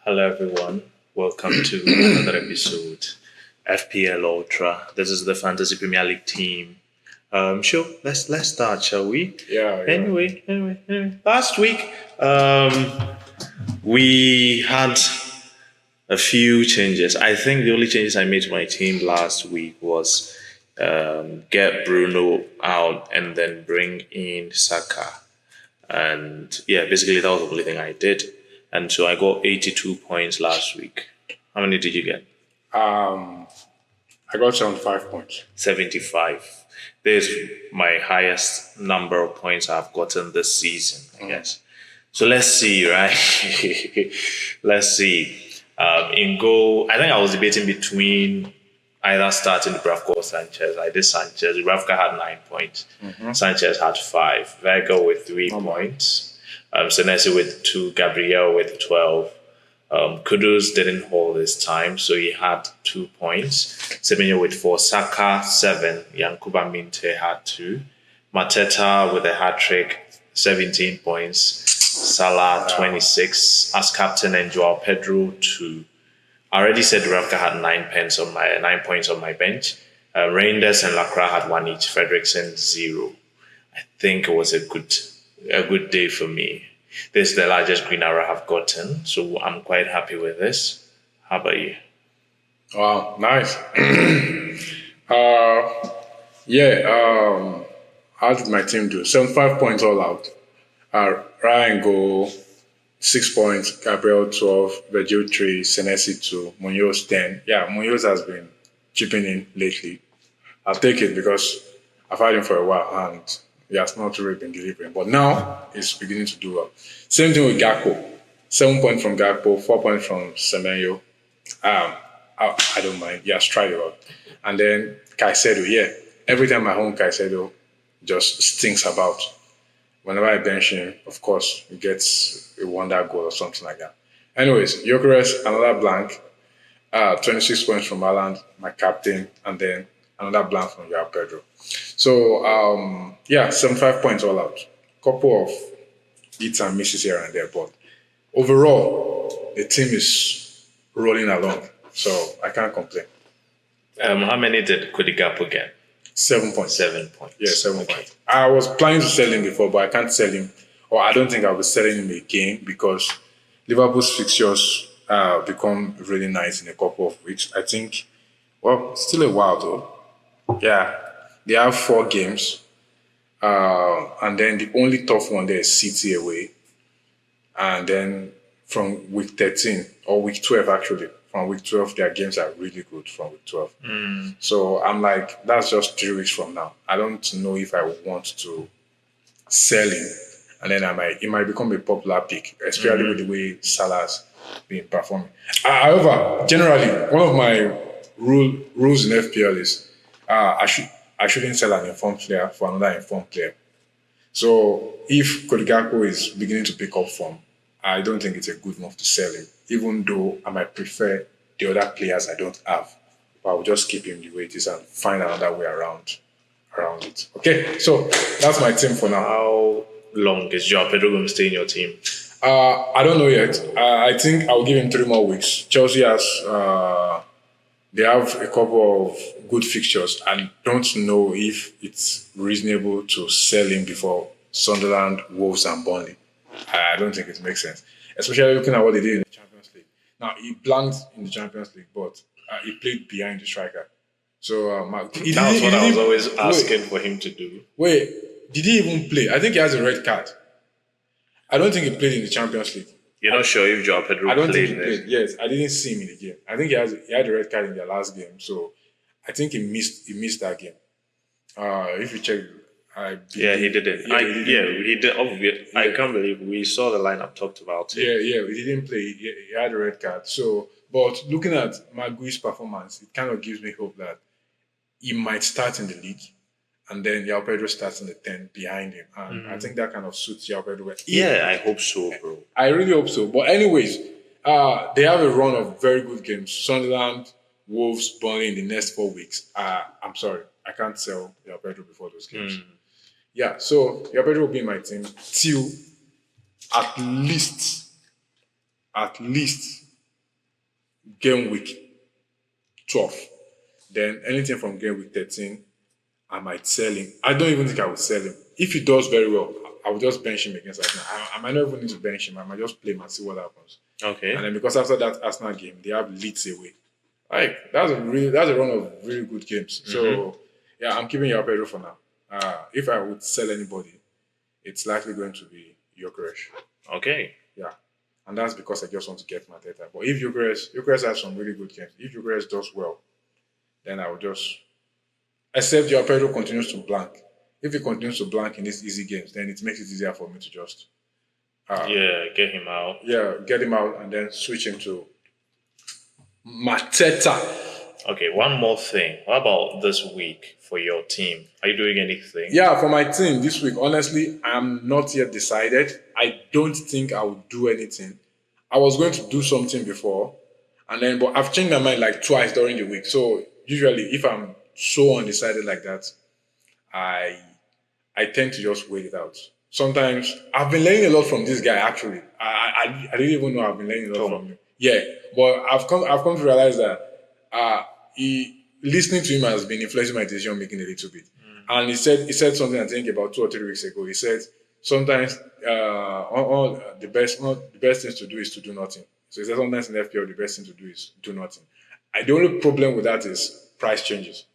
Hello, everyone. Welcome to another episode, FPL Ultra. This is the Fantasy Premier League team. Sure. Let's start, shall we? Yeah. Anyway. Last week, we had a few changes. I think the only changes I made to my team last week was get Bruno out and then bring in Saka. And yeah, basically that was the only thing I did. And so I got 82 points last week. How many did you get? I got 75 points. 75. This is my highest number of points I've gotten this season, I guess. So let's see, right? Let's see. In goal, I think I was debating between either starting Dubravka or Sanchez. I did Sanchez. Dubravka had 9 points. Sanchez had 5. Vega with 3 points. Senesi with 2. Gabriel with 12. Kudus didn't hold his time, so he had 2 points. Semenyo with 4. Saka 7. Yankuba Minte had 2. Mateta with a hat trick, 17 points. Salah 26 as captain, and Joao Pedro 2. I already said Dubravka had 9 points on my bench. Reinders and Lacroix had 1 each. Fredrickson 0. I think it was a good day for me. This is the largest green arrow I've gotten, so I'm quite happy with this. How about you? Wow, nice. How did my team do? 75 points all out. Ryan go 6 points, Gabriel 12, Virgil 3, Senesi 2, Munoz 10. Yeah, Munoz has been chipping in lately. I'll take it because I've had him for a while and he has not really been delivering. But now he's beginning to do well. Same thing with Gakpo. 7 points from Gakpo, 4 points from Semenyo. I don't mind. He has tried it out. And then Caicedo, every time I home Caicedo just stinks about. Whenever I bench him, of course, he gets a wonder goal or something like that. Anyways, Gyökeres, another blank. 26 points from Haaland, my captain, and then another blank from Joao Pedro. So, 75 points all out. Couple of hits and misses here and there, but overall, the team is rolling along. So, I can't complain. How many did Kudigapo get? 7 points. 7 points. Yeah, 7 points. I was planning to sell him before, but I can't sell him, or I don't think I'll be selling him again because Liverpool's fixtures become really nice in a couple of weeks. I think, still a while though. Yeah, they have 4 games, and then the only tough one there is City away, and then from week 13 or week 12 actually. From week 12, their games are really good from week 12. So I'm like, that's just 3 weeks from now. I don't know if I want to sell him. And then it might become a popular pick, especially with the way Salah's been performing. However, generally, one of my rules in FPL is I shouldn't sell an informed player for another informed player. So if Kodigapo is beginning to pick up form, I don't think it's a good move to sell him, even though I might prefer the other players I don't have. But I'll just keep him the way it is and find another way around it. Okay, so that's my team for now. How long is Joao Pedro going to stay in your team? I don't know yet. I think I'll give him 3 more weeks. Chelsea has, they have a couple of good fixtures. I don't know if it's reasonable to sell him before Sunderland, Wolves, and Burnley. I don't think it makes sense, especially looking at what they did in the Champions League. Now, he blanked in the Champions League, but he played behind the striker. So that was what I was always asking for him to do. Wait, did he even play? I think he has a red card. I don't think he played in the Champions League. You're not sure if Joao Pedro played? I don't think he played. Yes, I didn't see him in the game. I think he had a red card in their last game, so I think he missed that game. If you check. He did it. He did. I can't believe we saw the lineup, talked about it. He didn't play. He had a red card. So, but looking at Magui's performance, it kind of gives me hope that he might start in the league, and then Joao Pedro starts in the 10 behind him. And I think that kind of suits Joao Pedro well. I hope so, bro. I really hope so. But anyways, they have a run of very good games. Sunderland, Wolves, Burnley in the next 4 weeks. I'm sorry, I can't sell Joao Pedro before those games. Yeah, so Joao Pedro will be in my team till at least game week 12. Then anything from game week 13, I might sell him. I don't even think I would sell him. If he does very well, I will just bench him against Arsenal. I might not even need to bench him. I might just play him and see what happens. Okay. And then because after that Arsenal game, they have Leeds away. Like that's a run of really good games. So yeah, I'm keeping your Pedro for now. If I would sell anybody, it's likely going to be Gyökeres. Okay. Yeah. And that's because I just want to get Mateta. But if Gyökeres has some really good games. If Gyökeres does well, then I will just except your Pedro continues to blank. If he continues to blank in these easy games, then it makes it easier for me to just Get him out. get him out and then switch him to Mateta. Okay, one more thing. What about this week for your team? Are you doing anything? Yeah, for my team this week, honestly, I'm not yet decided. I don't think I will do anything. I was going to do something before, but I've changed my mind like twice during the week. So usually, if I'm so undecided like that, I I tend to just wait it out. Sometimes I've been learning a lot from this guy. Actually, I didn't even know I've been learning a lot from him. Yeah, but I've come to realize that he listening to him has been influencing my decision making a little bit. And he said something I think about 2 or 3 weeks ago. He said sometimes one of the best things to do is to do nothing. So he said sometimes in FPL the best thing to do is do nothing. The only problem with that is price changes.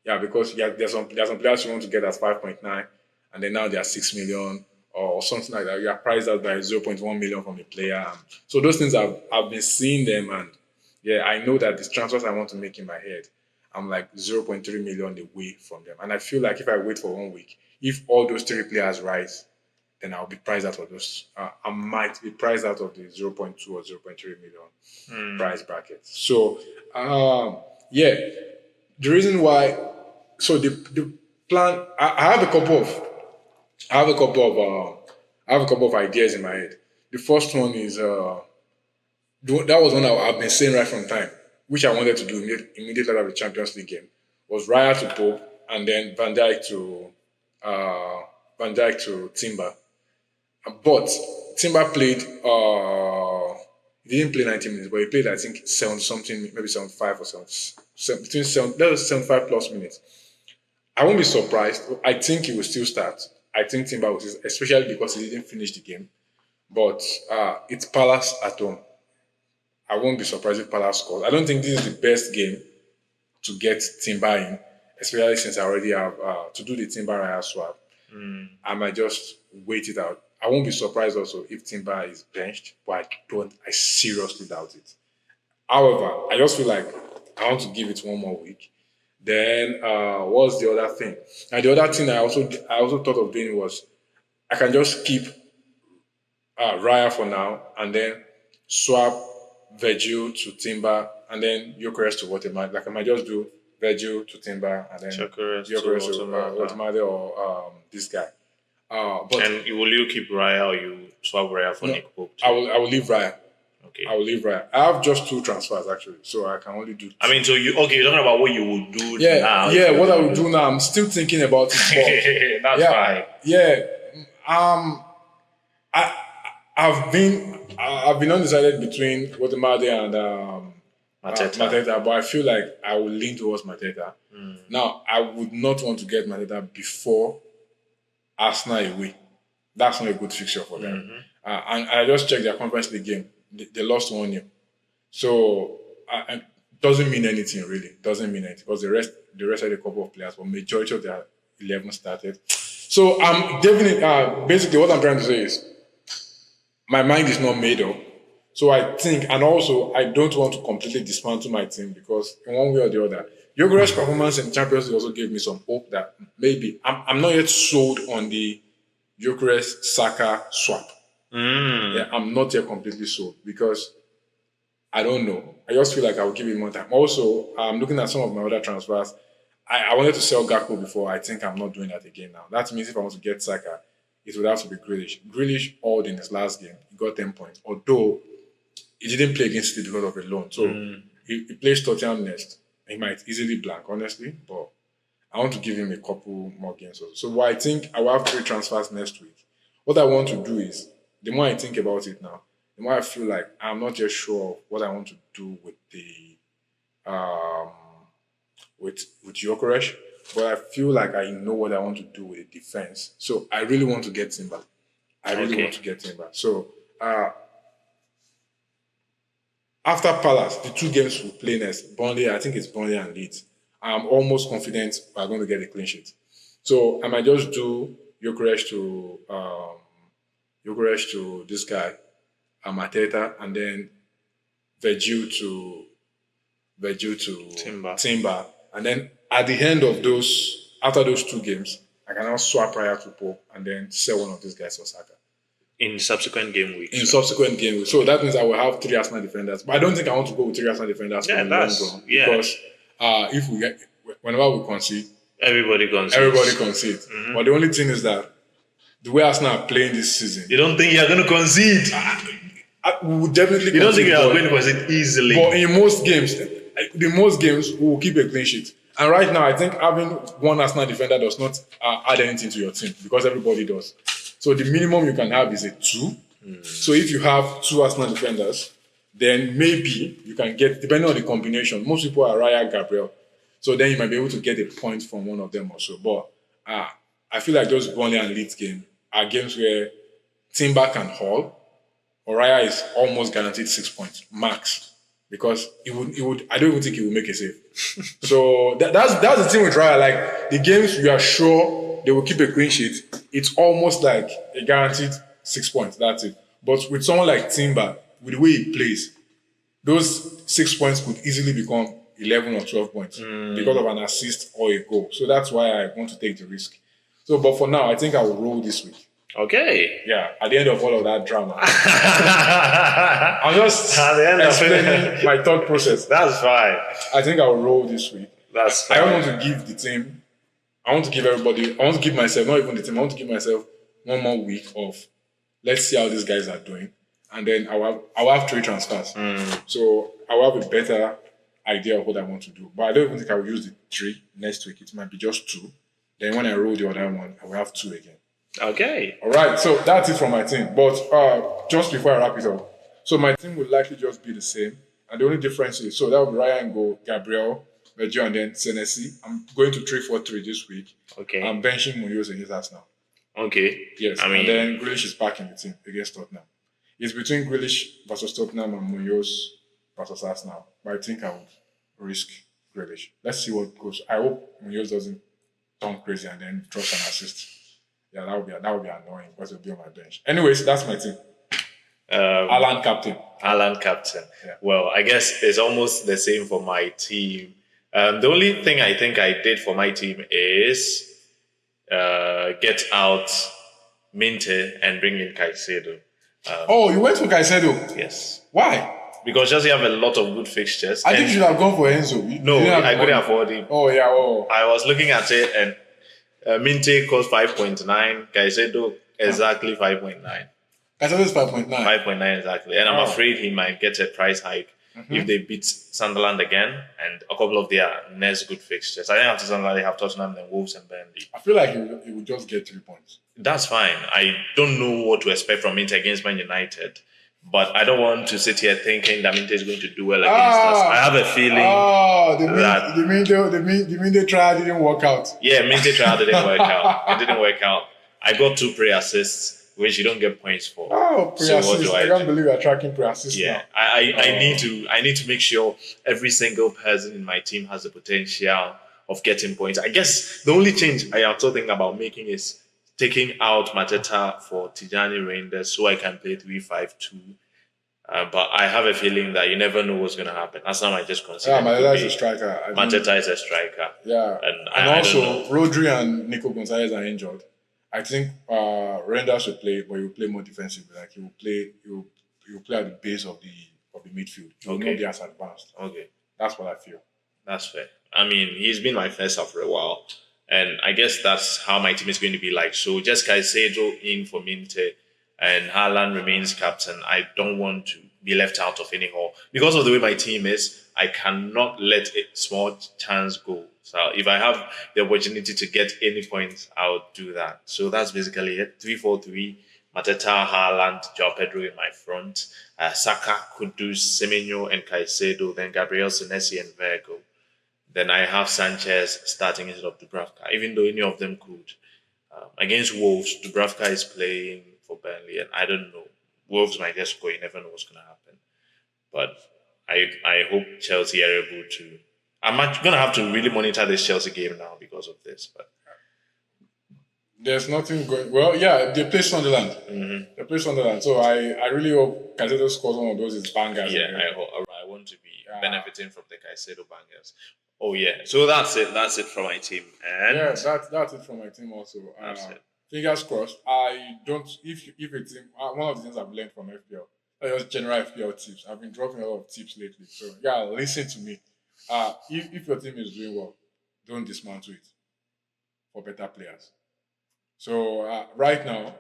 Yeah, because there's some players you want to get at 5.9, and then now they are 6 million or something like that. You are priced out by 0.1 million from the player. So those things I've been seeing them, and yeah, I know that the transfers I want to make in my head, I'm like 0.3 million away from them. And I feel like if I wait for 1 week, if all those three players rise, then I'll be priced out of those. I might be priced out of the zero point 0.2 or 0.3 million price bracket. So, yeah, the reason why, so the plan, I have a couple of, I have a couple of, I have a couple of ideas in my head. The first one is, that was one I've been saying right from time, which I wanted to do immediately after the Champions League game, was Raya to Pope and then Van Dijk to Timber. But Timber played. He didn't play 90 minutes, but he played I think 70 something, maybe 75 or 70, between 7 that was 75 plus minutes. I won't be surprised. I think he will still start. I think Timber will, especially because he didn't finish the game. But it's Palace at home. I won't be surprised if Palace scores. I don't think this is the best game to get Timber in, especially since I already have to do the Timber Raya swap. I might just wait it out. I won't be surprised also if Timber is benched, but I seriously doubt it. However, I just feel like I want to give it one more week. Then what's the other thing? And the other thing I also thought of doing was I can just keep Raya for now and then swap Virgil to Timber and then Gyökeres to Waterman. Like I might just do Virgil to Timber and then Gyökeres to Gyökeres to Waterman. Waterman or this guy. But And will you keep Raya or you swap Raya for Nick Pope too? I will leave Raya. Okay. I will leave Raya. I have just 2 transfers actually, so I can only do 2. I mean, so you're talking about what you would do now. Yeah, what I will do now. I'm still thinking about it. That's fine. Yeah. I've been undecided between Watemade and Mateta, but I feel like I will lean towards Mateta. Now, I would not want to get Mateta before Arsenal away. That's not a good fixture for them. And I just checked their Conference League game. They lost 1-0. So it doesn't mean anything really. Doesn't mean anything because the rest had a couple of players, but majority of their 11 started. So I'm definitely basically what I'm trying to say is my mind is not made up. So I think, and also I don't want to completely dismantle my team because in one way or the other, Gyökeres' performance in Champions League also gave me some hope that maybe I'm not yet sold on the Gyökeres Saka swap. Yeah, I'm not yet completely sold because I don't know. I just feel like I will give it more time. Also, I'm looking at some of my other transfers. I wanted to sell Gakpo before. I think I'm not doing that again now. That means if I want to get Saka, it would have to be Grealish. Grealish hauled in his last game. He got 10 points. Although he didn't play against City because of a loan. So he plays Tottenham next. He might easily blank, honestly. But I want to give him a couple more games also. So I think I will have 3 transfers next week. What I want to do is, the more I think about it now, the more I feel like I'm not just sure what I want to do with the um with Jokeresh, but I feel like I know what I want to do with the defense. So I really want to get Timber. I really want Okay. to get Timber. So after Palace, the two games we play next, Burnley, I think it's Burnley and Leeds. I'm almost confident we're going to get a clean sheet. So I might just do Jokeresh to this guy, Mateta, and then Virgil to Timber. Timber. And then at the end of those, after those two games, I can now swap Raya to Pope and then sell one of these guys for Saka. In subsequent game In weeks. subsequent games. So that means I will have three Arsenal defenders. But I don't think I want to go with three Arsenal defenders for Yeah, the long that's run. yeah. Because if we get whenever we concede, Everybody concedes. everybody concedes. But the only thing is that the way Arsenal are playing this season, You don't think you're going to concede? we will definitely You don't think concede, you are but- going to concede easily? But in most games, we will keep a clean sheet. And right now, I think having one Arsenal defender does not add anything to your team because everybody does. So the minimum you can have is a 2. So if you have 2 Arsenal defenders, then maybe you can get, depending on the combination, most people are Raya, Gabriel. So then you might be able to get a point from one of them also. But I feel like those Burnley and Leeds games are games where Timber can haul. Raya is almost guaranteed 6 points max because he would. I don't even think he will make a save. So that's the thing with Raya. Like the games you are sure they will keep a clean sheet, it's almost like a guaranteed 6 points. That's it. But with someone like Timber, with the way he plays, those 6 points could easily become 11 or 12 points because of an assist or a goal. So that's why I want to take the risk. So, but for now, I think I will roll this week. Okay. Yeah, at the end of all of that drama, I'm just At the end of explaining my thought process. That's fine. I think I'll roll this week. That's I fine. don't want to give the team, I want to give everybody, I want to give myself, not even the team, I want to give myself one more week of let's see how these guys are doing. And then I'll have 3 transfers. So I'll have a better idea of what I want to do. But I don't even think I will use the 3 next week. It might be just 2. Then when I roll the other one, I will have 2 again. Okay. All right, so that's it from my team. But just before I wrap it up, so my team will likely just be the same. And the only difference is, so that will be Ryan Go, Gabriel, Virgil, and then Senesi. I'm going to 3-4-3 this week. Okay. I'm benching Munoz against Arsenal. Okay. Yes, I mean, and then Grealish is back in the team against Tottenham. It's between Grealish versus Tottenham and Munoz versus Arsenal. But I think I would risk Grealish. Let's see what goes. I hope Munoz doesn't turn crazy and then drop an assist. Yeah, that would be annoying because it'll be on my bench. Anyways, that's my team. Alan captain. Alan captain. Yeah. Well, I guess it's almost the same for my team. The only thing I think I did for my team is get out Minte and bring in Caicedo. Oh, you went for Caicedo. Yes. Why? Because just you have a lot of good fixtures. I think you should have gone for Enzo. No, You didn't have I the couldn't money. afford him. Oh yeah. Oh. I was looking at it and Minte cost 5.9, Caicedo exactly 5.9. Caicedo is 5.9. 5.9 exactly. And I'm afraid he might get a price hike if they beat Sunderland again and a couple of their next good fixtures. I think after Sunderland, they have Tottenham, then Wolves and Burnley. I feel like he would just get 3 points. That's fine. I don't know what to expect from Minte against Man United, but I don't want to sit here thinking that Minte is going to do well against us. I have a feeling. Oh, that- the mean they tried didn't work out. Yeah, Minte trial didn't work out. It didn't work out. I got 2 pre-assists, which you don't get points for. Oh, So what pre-assist. do I I can't do? believe you're tracking pre-assist Yeah, now. I need to make sure every single person in my team has the potential of getting points. I guess the only change I am still thinking about making is taking out Mateta for Tijani Reinders so I can play 3-5-2. But I have a feeling that you never know what's going to happen. Arsenal might just consider Yeah, him Mateta to is be- a striker. I mean, Mateta is a striker. yeah. And And I also, don't know. Rodri and Nico Gonzalez are injured. I think Renders will play, but he will play more defensively. Like he will play at the base of the midfield. He will Okay. not be as advanced. Okay. That's what I feel. That's fair. I mean, he's been my first up for a while. And I guess that's how my team is going to be like. So just Caicedo in for Minte and Haaland remains captain. I don't want to be left out of any hole. Because of the way my team is, I cannot let a small chance go. So if I have the opportunity to get any points, I'll do that. So that's basically it. 3-4-3 Mateta, Haaland, Joao Pedro in my front, Saka, Kudus, Semenyo, and Caicedo, then Gabriel Senesi and Virgo. Then I have Sanchez starting instead of Dubravka, even though any of them could. Against Wolves, Dubravka is playing for Burnley, and I don't know. Wolves might just score. You never know what's going to happen. But I hope Chelsea are able to. I'm going to have to really monitor this Chelsea game now because of this. But There's nothing going. Well, yeah, they play Sunderland. They play Sunderland. So I really hope Caicedo scores one of those is bangers. yeah, I want to be benefiting from the Caicedo bangers. Oh yeah, so that's it. That's it for my team. And Yeah, that's it from my team also. That's it. Fingers crossed. I don't. If a team, one of the things I've learned from FPL, just general FPL tips. I've been dropping a lot of tips lately. So yeah, listen to me. If your team is doing well, don't dismantle it for better players. So right now,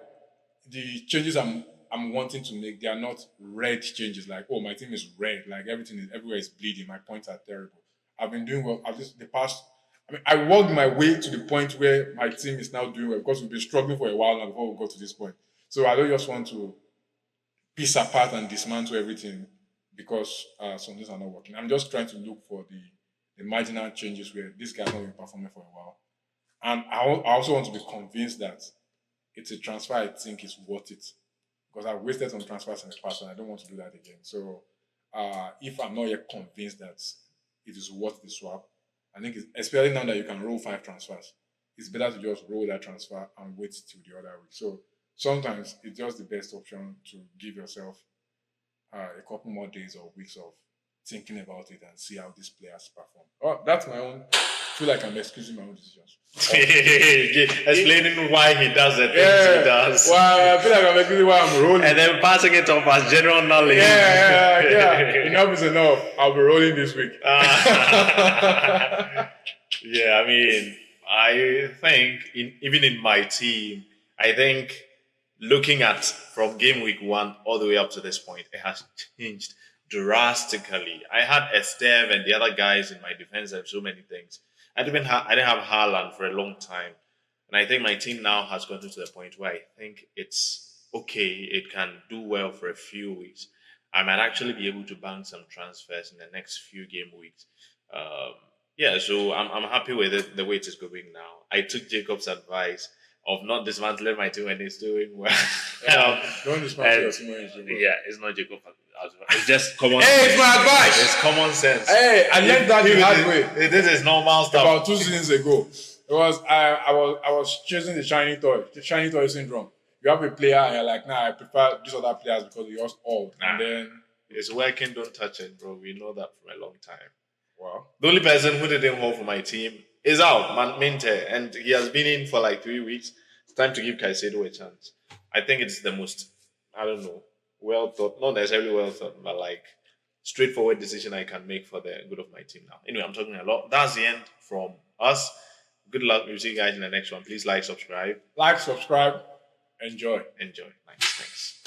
the changes I'm wanting to make, they are not red changes. Like, oh, my team is red. Like everything is everywhere is bleeding. My points are terrible. I've been doing well. At least the past. I mean, I worked my way to the point where my team is now doing well because we've been struggling for a while now before we got to this point. So I don't just want to piece apart and dismantle everything because some things are not working. I'm just trying to look for the marginal changes where this guy's not been performing for a while. And I also want to be convinced that it's a transfer I think is worth it because I've wasted some transfers in the past and I don't want to do that again. So if I'm not yet convinced that it is worth the swap, I think especially now that you can roll 5 transfers, it's better to just roll that transfer and wait till the other week. So sometimes it's just the best option to give yourself a couple more days or weeks of thinking about it and see how these players perform. Oh, that's my own. I feel like I'm excusing my own decisions. explaining why he does the things Yeah. he does, Well, I feel like I'm excusing why I'm rolling. and then passing it off as general knowledge. Yeah. Enough is enough. I'll be rolling this week. Yeah, I mean, I think even in my team, I think looking at from game week 1 all the way up to this point, it has changed drastically. I had Esteve and the other guys in my defense and so many things. I didn't have Haaland for a long time, and I think my team now has gotten to the point where I think it's okay. It can do well for a few weeks. I might actually be able to bank some transfers in the next few game weeks. Yeah, so I'm happy with it the way it is going now. I took Jacob's advice of not dismantling my team when it's doing well. Don't dismantle your team when it's doing well. Yeah, it's not Jacob. It's just common. Hey, it's my advice. It's common sense. Hey, I learned that the hard way. This is normal stuff. About 2 seasons ago, it was I was chasing the shiny toy syndrome. You have a player and you're like, nah, I prefer these other players because they're just old. Nah. And then It's working, don't touch it, bro. We know that from a long time. wow. The only person who didn't hold for my team is out, Minte, and he has been in for like 3 weeks. It's time to give Caicedo a chance. I think it's the most, I don't know, well thought, not necessarily well thought, but like straightforward decision I can make for the good of my team now. Anyway, I'm talking a lot. That's the end from us. Good luck. We'll see you guys in the next one. Please like, subscribe. Like, subscribe, enjoy. Enjoy. Thanks.